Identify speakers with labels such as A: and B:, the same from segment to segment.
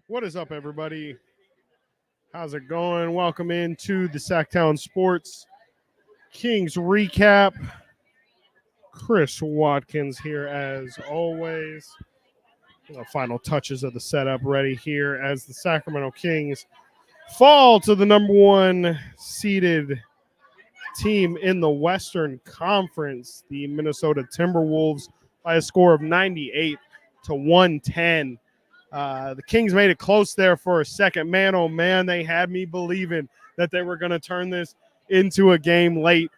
A: What is up, everybody? How's it going? Welcome into the Sactown Sports Kings recap. Chris Watkins here as always. The final touches of the setup ready here as the Sacramento Kings fall to the number one seeded team in the Western Conference, the Minnesota Timberwolves, by a score of 98 to 110. The Kings made it close there for a second. Man, oh man, they had me believing that they were going to turn this into a game late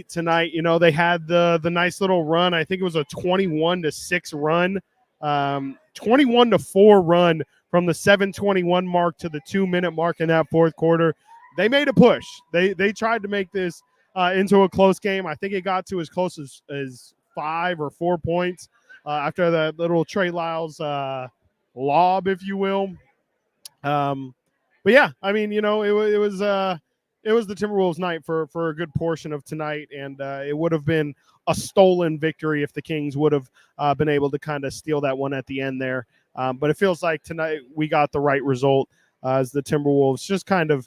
A: tonight. You know, they had the nice little run. I think it was a 21-6 run, 21-4 run from the 7:21 mark to the 2-minute mark in that fourth quarter. They made a push. They tried to make this into a close game. I think it got to as close as 5 or 4 points after that little Trey Lyles lob, if you will. But yeah, I mean, it was the Timberwolves night for a good portion of tonight, and it would have been a stolen victory if the Kings would have been able to kind of steal that one at the end there. But it feels like tonight we got the right result as the Timberwolves just kind of,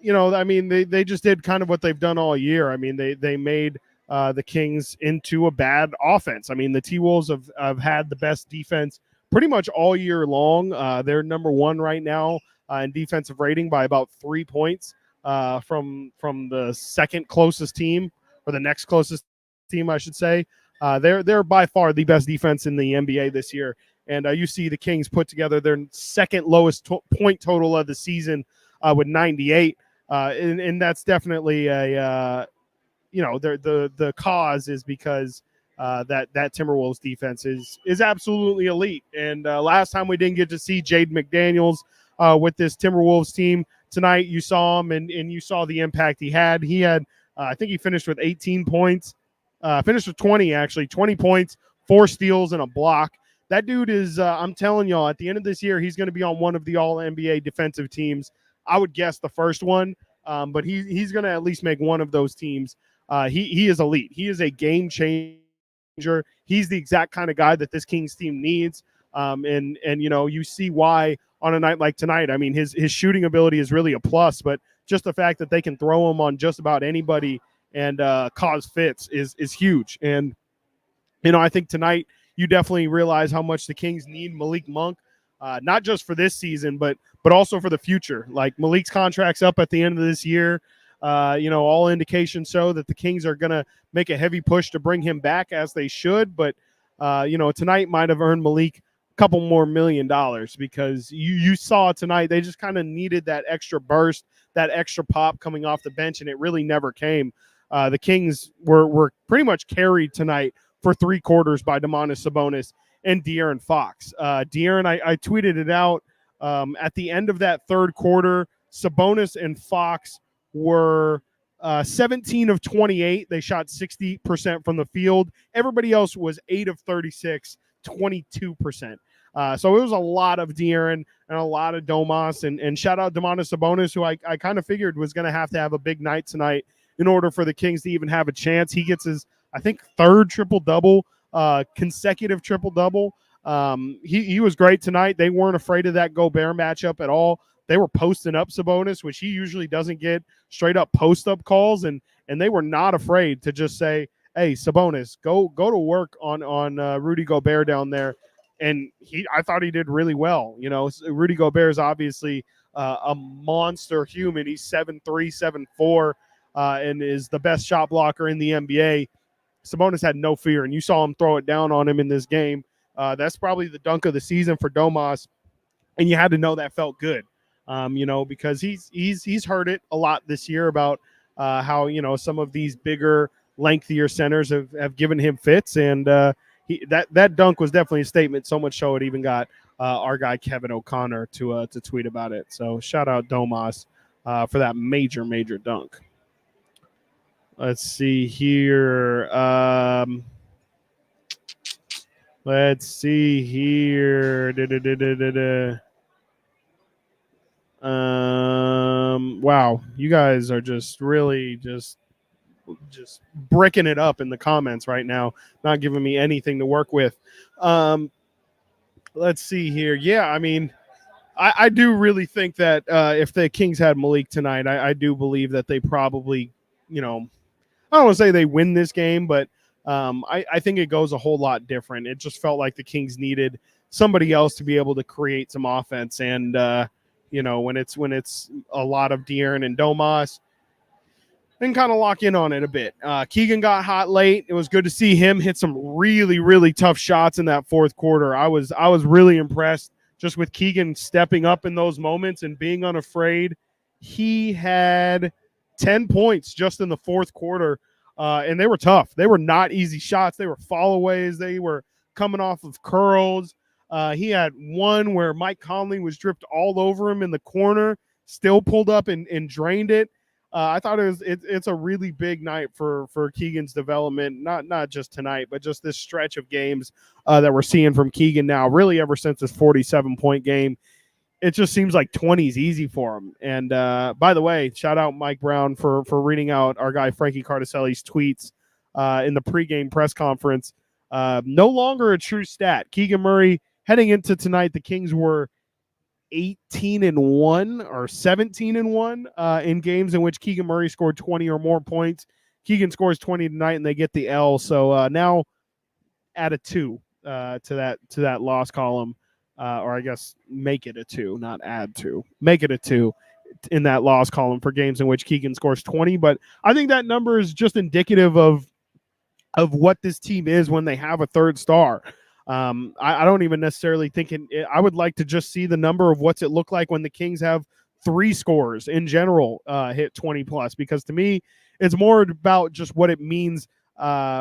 A: I mean, they just did kind of what they've done all year. I mean, they made the Kings into a bad offense. I mean, the T-Wolves have had the best defense pretty much all year long. They're number one right now in defensive rating by about 3 points from the second closest team, or the next closest team, I should say. They're by far the best defense in the NBA this year. And you see the Kings put together their second lowest point total of the season with 98. And that's definitely the cause is because that Timberwolves defense is absolutely elite. And last time we didn't get to see Jaden McDaniels with this Timberwolves team. Tonight you saw him, and you saw the impact he had. He had, I think he finished with 18 points, finished with 20 points, 4 steals, and a block. That dude is, I'm telling y'all, at the end of this year, he's going to be on one of the All-NBA defensive teams. I would guess the first one, but he's going to at least make one of those teams. He is elite. He is a game changer. He's the exact kind of guy that this Kings team needs. And you see why on a night like tonight. I mean, his shooting ability is really a plus, but just the fact that they can throw him on just about anybody and cause fits is huge. And I think tonight you definitely realize how much the Kings need Malik Monk, not just for this season, but also for the future. Like, Malik's contract's up at the end of this year. All indications show that the Kings are going to make a heavy push to bring him back, as they should. But, tonight might have earned Malik a couple more $1 million, because you saw tonight they just kind of needed that extra burst, that extra pop coming off the bench, and it really never came. The Kings were pretty much carried tonight for 3 quarters by Domantas Sabonis and De'Aaron Fox. De'Aaron, I tweeted it out at the end of that third quarter. Sabonis and Fox were 17 of 28. They shot 60% from the field. Everybody else was 8 of 36, 22%. So it was a lot of De'Aaron and a lot of Domas. And shout out Domantas Sabonis, who I kind of figured was going to have a big night tonight in order for the Kings to even have a chance. He gets his, I think, third triple-double, consecutive triple-double. He was great tonight. They weren't afraid of that Gobert matchup at all. They were posting up Sabonis, which he usually doesn't get straight-up post-up calls, and they were not afraid to just say, hey, Sabonis, go to work on Rudy Gobert down there. And I thought he did really well. Rudy Gobert is obviously a monster human. He's 7'3", 7'4", and is the best shot blocker in the NBA. Sabonis had no fear, and you saw him throw it down on him in this game. That's probably the dunk of the season for Domas, and you had to know that felt good, because he's heard it a lot this year about how some of these bigger, lengthier centers have given him fits, and that dunk was definitely a statement. So much so it even got our guy Kevin O'Connor to tweet about it. So shout out Domas for that major dunk. Let's see here. Let's see here. Wow, you guys are just really just bricking it up in the comments right now, not giving me anything to work with. Let's see here. Yeah, I mean, I do really think that if the Kings had Malik tonight, I do believe that they probably, you know, I don't want to say they win this game, but I think it goes a whole lot different. It just felt like the Kings needed somebody else to be able to create some offense, and when it's a lot of De'Aaron and Domas, and kind of lock in on it a bit. Keegan got hot late. It was good to see him hit some really, really tough shots in that fourth quarter. I was really impressed just with Keegan stepping up in those moments and being unafraid. He had 10 points just in the fourth quarter, and they were tough. They were not easy shots. They were followaways. They were coming off of curls. He had one where Mike Conley was dripped all over him in the corner, still pulled up and drained it. I thought it's a really big night for Keegan's development, not just tonight, but just this stretch of games that we're seeing from Keegan now, really ever since his 47-point game. It just seems like 20 is easy for him. And by the way, shout out Mike Brown for reading out our guy Frankie Cardicelli's tweets in the pregame press conference. No longer a true stat. Keegan Murray, heading into tonight, the Kings were 18-1 or 17-1 in games in which Keegan Murray scored 20 or more points. Keegan scores 20 tonight, and they get the L. So now add a 2 to that loss column, or I guess make it a 2, not add 2. Make it a 2 in that loss column for games in which Keegan scores 20. But I think that number is just indicative of what this team is when they have a third star. I don't even necessarily think I would like to just see the number of what's it look like when the Kings have 3 scorers in general hit 20 plus, because to me, it's more about just what it means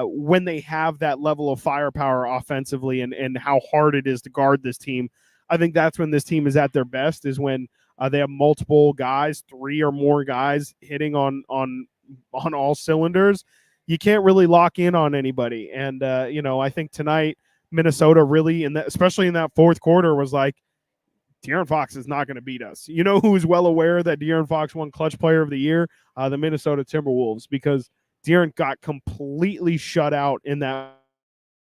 A: when they have that level of firepower offensively and how hard it is to guard this team. I think that's when this team is at their best, is when they have multiple guys, 3 or more guys hitting on all cylinders. You can't really lock in on anybody. And, I think tonight, Minnesota really, especially in that fourth quarter, was like, De'Aaron Fox is not going to beat us. You know who's well aware that De'Aaron Fox won Clutch Player of the Year? The Minnesota Timberwolves, because De'Aaron got completely shut out in that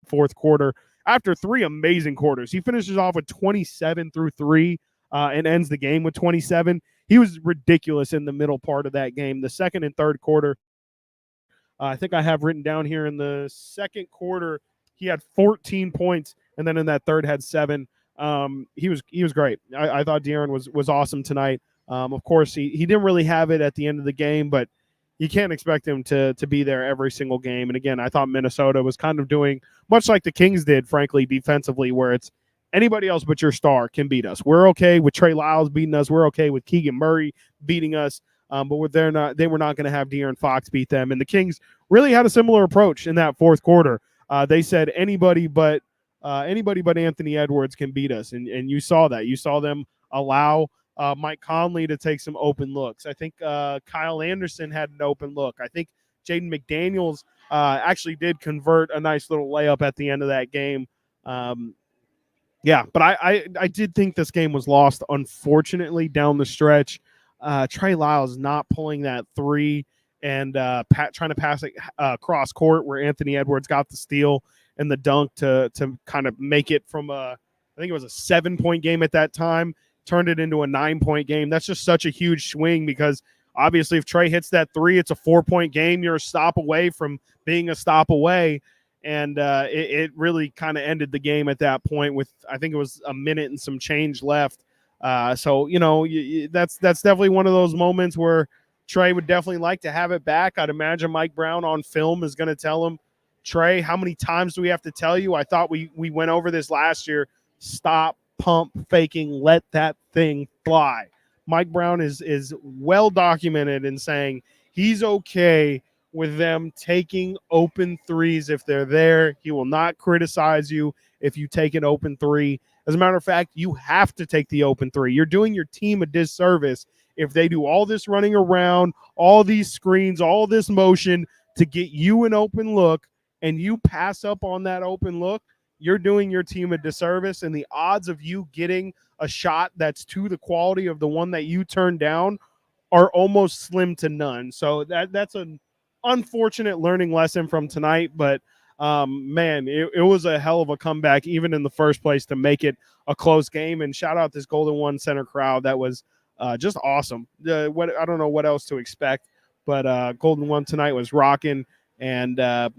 A: fourth quarter after 3 amazing quarters. He finishes off with 27 through 3 and ends the game with 27. He was ridiculous in the middle part of that game. The second and third quarter, I think I have written down here, in the second quarter, he had 14 points, and then in that third had 7. He was great. I thought De'Aaron was awesome tonight. Of course, he didn't really have it at the end of the game, but you can't expect him to be there every single game. And again, I thought Minnesota was kind of doing much like the Kings did, frankly, defensively, where it's anybody else but your star can beat us. We're okay with Trey Lyles beating us. We're okay with Keegan Murray beating us. But they were not going to have De'Aaron Fox beat them. And the Kings really had a similar approach in that fourth quarter. They said anybody but Anthony Edwards can beat us, and you saw that. You saw them allow Mike Conley to take some open looks. I think Kyle Anderson had an open look. I think Jaden McDaniels actually did convert a nice little layup at the end of that game. But I did think this game was lost, unfortunately, down the stretch. Trey Lyles not pulling that 3 and trying to pass it cross court where Anthony Edwards got the steal and the dunk to kind of make it from I think it was a 7-point game at that time, turned it into a 9-point game. That's just such a huge swing, because obviously if Trey hits that 3, it's a 4-point game. You're a stop away from being a stop away. And it really kind of ended the game at that point with, I think it was a minute and some change left. So that's definitely one of those moments where Trey would definitely like to have it back. I'd imagine Mike Brown on film is going to tell him, Trey, how many times do we have to tell you? I thought we went over this last year. Stop pump faking. Let that thing fly. Mike Brown is well documented in saying he's okay with them taking open threes if they're there. He will not criticize you if you take an open 3. As a matter of fact, you have to take the open 3. You're doing your team a disservice if they do all this running around, all these screens, all this motion to get you an open look, and you pass up on that open look. You're doing your team a disservice, and the odds of you getting a shot that's to the quality of the one that you turned down are almost slim to none. So that's an unfortunate learning lesson from tonight, but Man, it was a hell of a comeback, even in the first place, to make it a close game. And shout out this Golden One Center crowd. That was just awesome. What I don't know what else to expect, but Golden One tonight was rocking, and it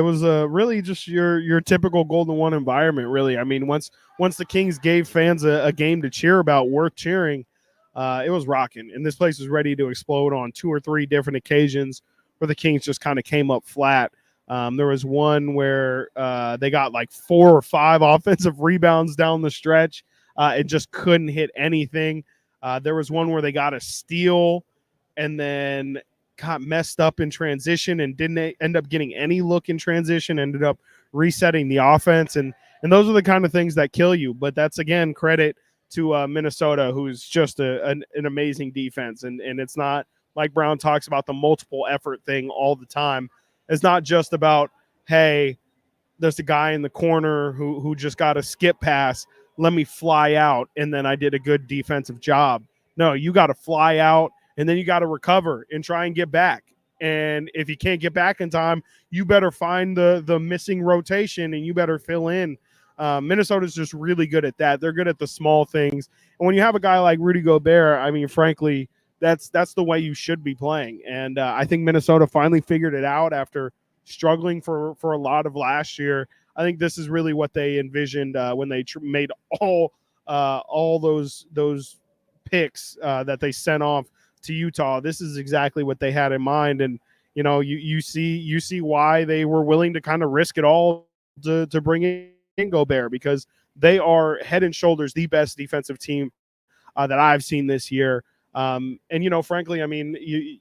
A: was really just your typical Golden One environment. Really, I mean, once the Kings gave fans a game to cheer about, worth cheering, it was rocking, and this place was ready to explode on 2 or 3 different occasions where the Kings just kind of came up flat. There was one where they got like 4 or 5 offensive rebounds down the stretch and just couldn't hit anything. There was one where they got a steal and then got messed up in transition and didn't end up getting any look in transition, ended up resetting the offense. And those are the kind of things that kill you. But that's, again, credit to Minnesota, who's just an amazing defense. And it's not, Mike Brown talks about the multiple effort thing all the time. It's not just about, hey, there's a guy in the corner who just got a skip pass. Let me fly out, and then I did a good defensive job. No, you got to fly out, and then you got to recover and try and get back. And if you can't get back in time, you better find the missing rotation, and you better fill in. Minnesota's just really good at that. They're good at the small things. And when you have a guy like Rudy Gobert, I mean, frankly, that's the way you should be playing. And I think Minnesota finally figured it out after struggling for a lot of last year. I think this is really what they envisioned when they made all those picks that they sent off to Utah. This is exactly what they had in mind. And, you see why they were willing to kind of risk it all to bring in Gobert, because they are head and shoulders the best defensive team that I've seen this year. And, frankly, I mean,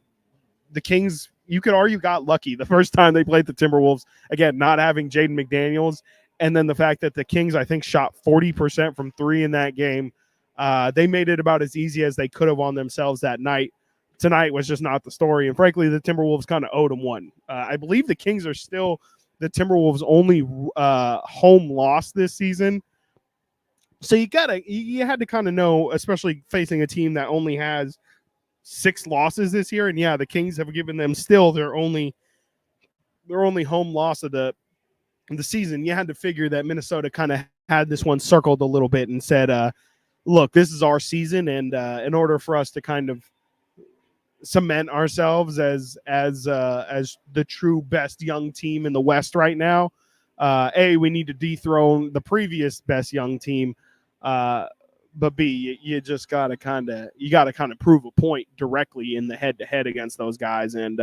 A: the Kings, you could argue, got lucky the first time they played the Timberwolves. Again, not having Jaden McDaniels, and then the fact that the Kings, I think, shot 40% from 3 in that game. They made it about as easy as they could have on themselves that night. Tonight was just not the story. And frankly, the Timberwolves kind of owed them one. I believe the Kings are still the Timberwolves' only home loss this season. So you had to kind of know, especially facing a team that only has 6 losses this year. And yeah, the Kings have given them still their only home loss of the season. You had to figure that Minnesota kind of had this one circled a little bit and said, look, this is our season. And in order for us to kind of cement ourselves as the true best young team in the West right now, we need to dethrone the previous best young team. But B, you just gotta kind of prove a point directly in the head-to-head against those guys. And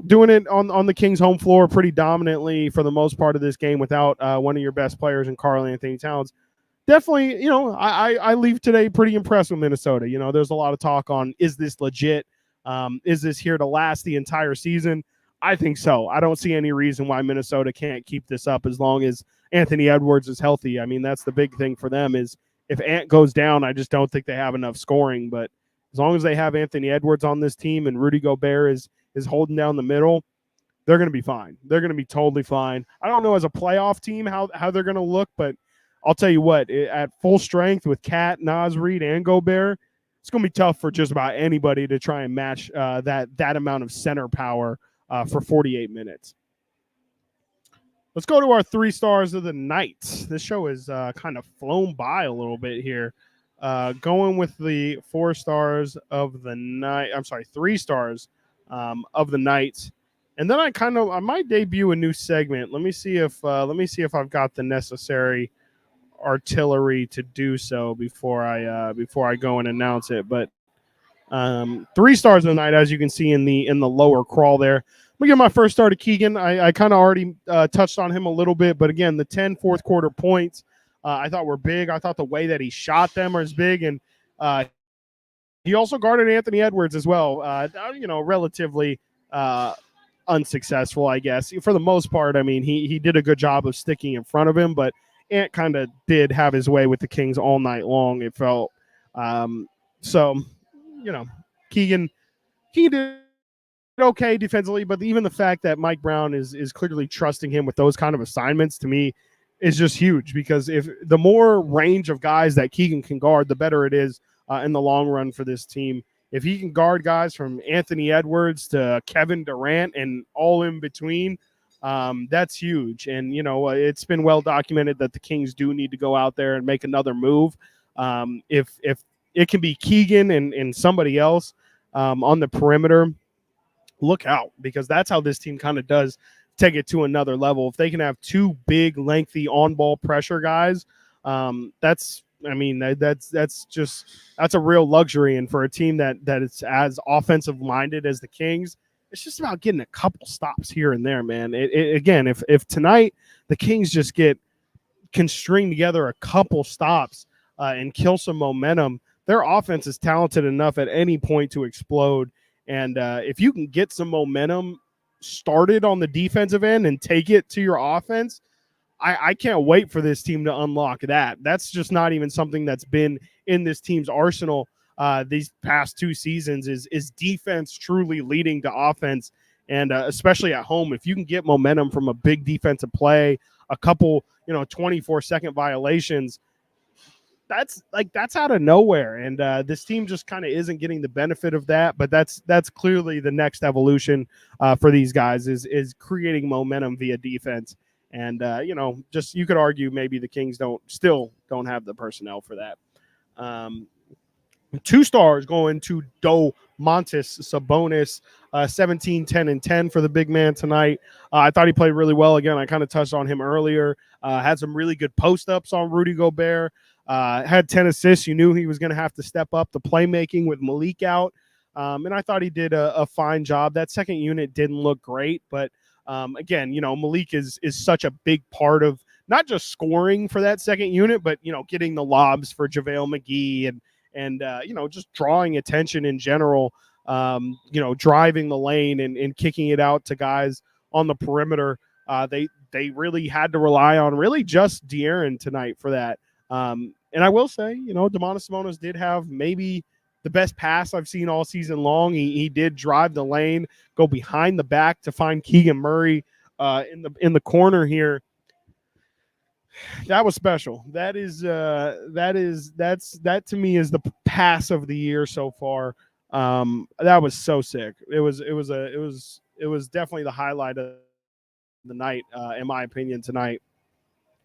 A: doing it on the Kings' home floor pretty dominantly for the most part of this game without one of your best players in Karl-Anthony Towns. Definitely, I leave today pretty impressed with Minnesota. There's a lot of talk on, is this legit? Is this here to last the entire season? I think so. I don't see any reason why Minnesota can't keep this up as long as Anthony Edwards is healthy. I mean, that's the big thing for them is if Ant goes down, I just don't think they have enough scoring. But as long as they have Anthony Edwards on this team and Rudy Gobert is holding down the middle, they're going to be fine. They're going to be totally fine. I don't know as a playoff team how they're going to look, but I'll tell you what, at full strength with Cat, Naz Reid, and Gobert, it's going to be tough for just about anybody to try and match that amount of center power for 48 minutes. Let's go to our 3 stars of the night. This show is kind of flown by a little bit here. Going with the 4 stars of the night. I'm sorry, 3 stars of the night. And then I might debut a new segment. Let me see if I've got the necessary artillery to do so before I go and announce it. But 3 stars of the night, as you can see in the lower crawl there. I'm gonna give my first star to Keegan. I kind of already touched on him a little bit, but again, the 10 fourth quarter points I thought were big. I thought the way that he shot them was big, and he also guarded Anthony Edwards as well. Relatively unsuccessful, I guess, for the most part. I mean, he did a good job of sticking in front of him, but Ant kind of did have his way with the Kings all night long, it felt. Keegan did okay defensively, but even the fact that Mike Brown is clearly trusting him with those kind of assignments, to me, is just huge, because if the more range of guys that Keegan can guard, the better it is in the long run for this team. if he can guard guys from Anthony Edwards to Kevin Durant and all in between, that's huge. And, it's been well documented that the Kings do need to go out there and make another move. If it can be Keegan and somebody else on the perimeter, look out, because that's how this team kind of does take it to another level. If they can have two big, lengthy on-ball pressure guys, that's a real luxury. And for a team that is as offensive minded as the Kings, it's just about getting a couple stops here and there, man. Again, if tonight the Kings just can string together a couple stops and kill some momentum, their offense is talented enough at any point to explode. And if you can get some momentum started on the defensive end and take it to your offense, I can't wait for this team to unlock that. That's just not even something that's been in this team's arsenal these past 2 seasons is defense truly leading to offense. And especially at home, if you can get momentum from a big defensive play, a couple, 24-second violations, that's out of nowhere. And this team just kind of isn't getting the benefit of that. But that's clearly the next evolution for these guys is creating momentum via defense. And, just you could argue maybe the Kings still don't have the personnel for that. 2 stars going to Domantas Sabonis, 17, 10, and 10 for the big man tonight. I thought he played really well. Again, I kind of touched on him earlier. Had some really good post-ups on Rudy Gobert. Had 10 assists. You knew he was going to have to step up the playmaking with Malik out. And I thought he did a fine job. That second unit didn't look great, but again, Malik is such a big part of not just scoring for that second unit, but, getting the lobs for JaVale McGee and just drawing attention in general, driving the lane and kicking it out to guys on the perimeter. They really had to rely on really just De'Aaron tonight for that. And I will say, Domantas Sabonis did have maybe the best pass I've seen all season long. He did drive the lane, go behind the back to find Keegan Murray in the corner here. That was special. That to me is the pass of the year so far. That was so sick. It was definitely the highlight of the night, in my opinion, tonight.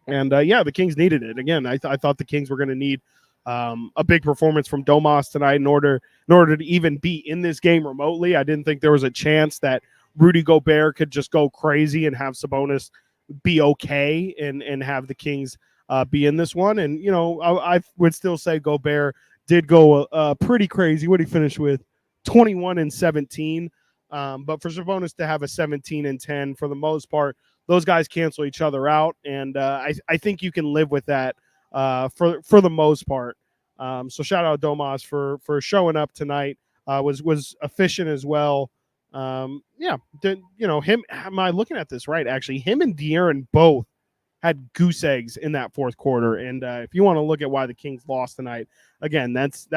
A: And the Kings needed it. Again, I thought the Kings were going to need a big performance from Domas tonight in order to even be in this game remotely. I didn't think there was a chance that Rudy Gobert could just go crazy and have Sabonis be okay and have the Kings be in this one. And, I would still say Gobert did go pretty crazy. What did he finish with? 21 and 17. But for Sabonis to have a 17 and 10, for the most part, those guys cancel each other out. And I think you can live with that for the most part. So shout out Domas for showing up tonight. Was efficient as well. Him. Am I looking at this right? Actually, him and De'Aaron both had goose eggs in that fourth quarter. And if you want to look at why the Kings lost tonight, again, that's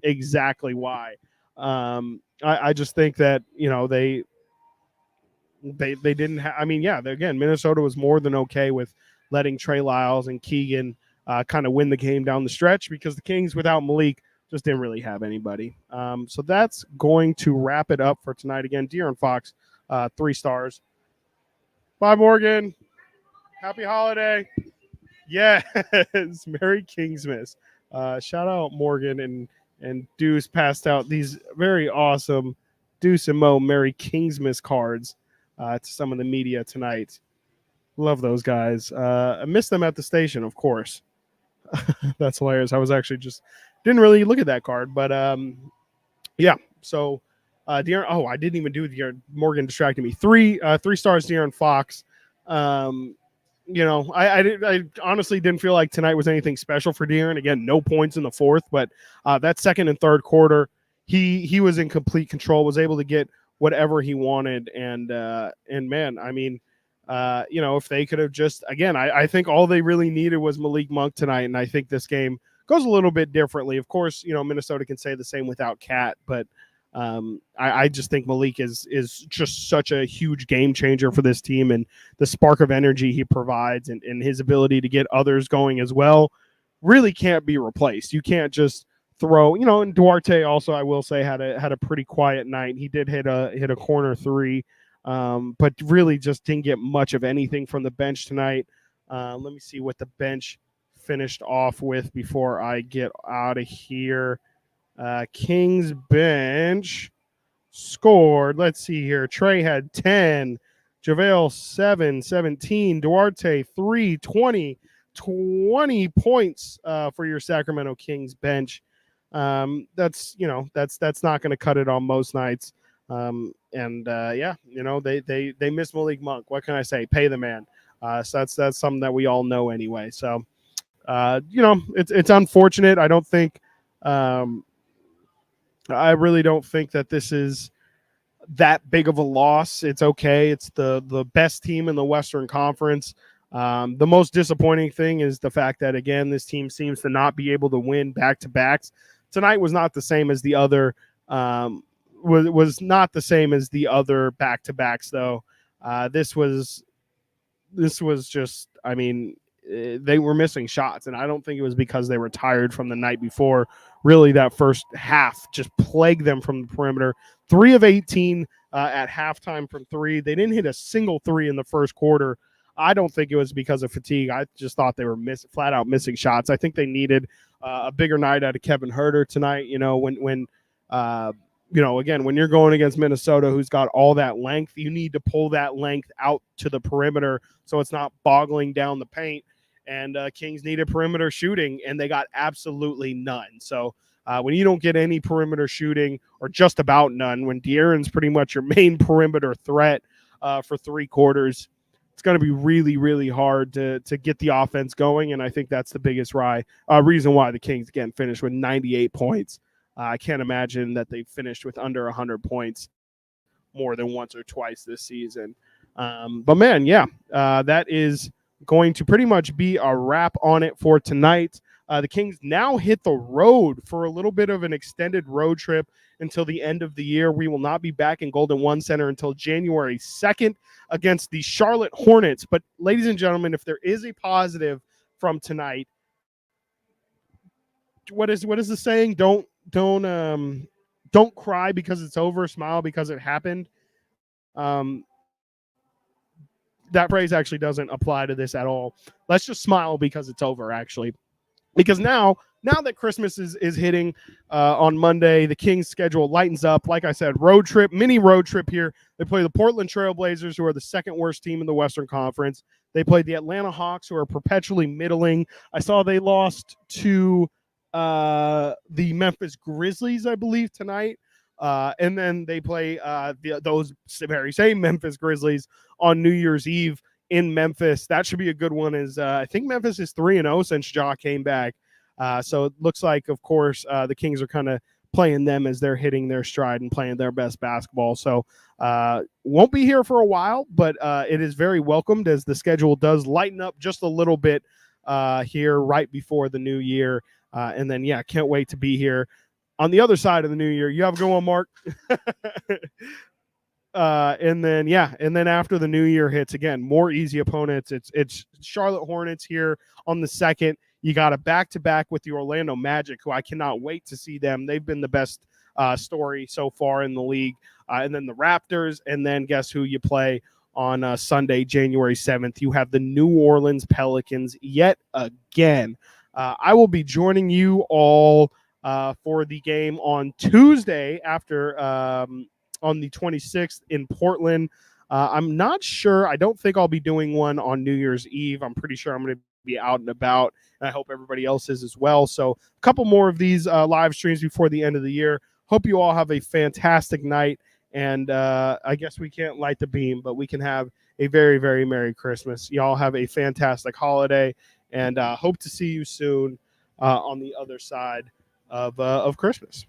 A: exactly why. I just think that they didn't have. Again, Minnesota was more than okay with letting Trey Lyles and Keegan kind of win the game down the stretch, because the Kings without Malik just didn't really have anybody. So that's going to wrap it up for tonight. Again, De'Aaron Fox, 3 stars. Bye, Morgan. Happy holiday. Yes. Merry Kingsmas. Shout out Morgan and Deuce passed out these very awesome Deuce and Mo Merry Kingsmas cards to some of the media tonight. Love those guys. I missed them at the station, of course. That's hilarious. I was actually just didn't really look at that card, but So De'Aaron. Oh, I didn't even do De'Aaron. Morgan distracted me. 3 stars. De'Aaron Fox. I honestly didn't feel like tonight was anything special for De'Aaron. Again, no points in the fourth, but that second and third quarter, he was in complete control. Was able to get whatever he wanted, and man, if they could have just, again, I think all they really needed was Malik Monk tonight, and I think this game goes a little bit differently. Of course, Minnesota can say the same without Cat, but I just think Malik is just such a huge game changer for this team, and the spark of energy he provides and his ability to get others going as well really can't be replaced. You can't just throw. And Duarte also, I will say, had a pretty quiet night. He did hit a corner three, but really just didn't get much of anything from the bench tonight. Let me see what the bench finished off with before I get out of here. Kings bench scored. Let's see here. Trey had 10, JaVale 7, 17, Duarte 3, 20 points for your Sacramento Kings bench. That's not going to cut it on most nights. They miss Malik Monk. What can I say? Pay the man. So that's something that we all know anyway. So it's unfortunate. I don't think I really don't think that this is that big of a loss. It's okay. It's the best team in the Western Conference. The most disappointing thing is the fact that, again, this team seems to not be able to win back-to-backs. Tonight was not the same as the other was not the same as the other back-to-backs, though. This was just, I mean, they were missing shots, and I don't think it was because they were tired from the night before. Really, that first half just plagued them from the perimeter. 3 of 18 at halftime from three. They didn't hit a single three in the first quarter. I don't think it was because of fatigue. I just thought they were flat out missing shots. I think they needed a bigger night out of Kevin Huerter tonight. Again, when you're going against Minnesota, who's got all that length, you need to pull that length out to the perimeter so it's not boggling down the paint. And Kings needed perimeter shooting, and they got absolutely none. So when you don't get any perimeter shooting, or just about none, when De'Aaron's pretty much your main perimeter threat for 3 quarters, it's going to be really, really hard to get the offense going. And I think that's the biggest reason why the Kings, again, finished with 98 points. I can't imagine that they finished with under 100 points more than once or twice this season. But, man, that is going to pretty much be a wrap on it for tonight. The Kings now hit the road for a little bit of an extended road trip until the end of the year. We will not be back in Golden One Center until January 2nd against the Charlotte Hornets. But, ladies and gentlemen, if there is a positive from tonight, what is the saying? Don't cry because it's over. Smile because it happened. That phrase actually doesn't apply to this at all. Let's just smile because it's over, actually. Because now that Christmas is hitting on Monday, the Kings' schedule lightens up. Like I said, mini road trip here. They play the Portland Trail Blazers, who are the second worst team in the Western Conference. They play the Atlanta Hawks, who are perpetually middling. I saw they lost to the Memphis Grizzlies, I believe, tonight. And then they play those very same Memphis Grizzlies on New Year's Eve in Memphis. That should be a good one. I think Memphis is 3-0 since Ja came back. So it looks like, of course, the Kings are kind of playing them as they're hitting their stride and playing their best basketball. So won't be here for a while, but it is very welcomed as the schedule does lighten up just a little bit here right before the new year. And then, can't wait to be here on the other side of the new year. You have a good one, Mark. And then after the new year hits, again, more easy opponents. It's Charlotte Hornets here on the 2nd. You got a back-to-back with the Orlando Magic, who I cannot wait to see them. They've been the best story so far in the league. And then the Raptors, and then guess who you play on Sunday, January 7th? You have the New Orleans Pelicans yet again. I will be joining you all for the game on Tuesday after on the 26th in Portland. I'm not sure. I don't think I'll be doing one on New Year's Eve. I'm pretty sure I'm going to be out and about, and I hope everybody else is as well. So a couple more of these live streams before the end of the year. Hope you all have a fantastic night, and I guess we can't light the beam, but we can have a very, very Merry Christmas. Y'all have a fantastic holiday, and hope to see you soon on the other side of Christmas.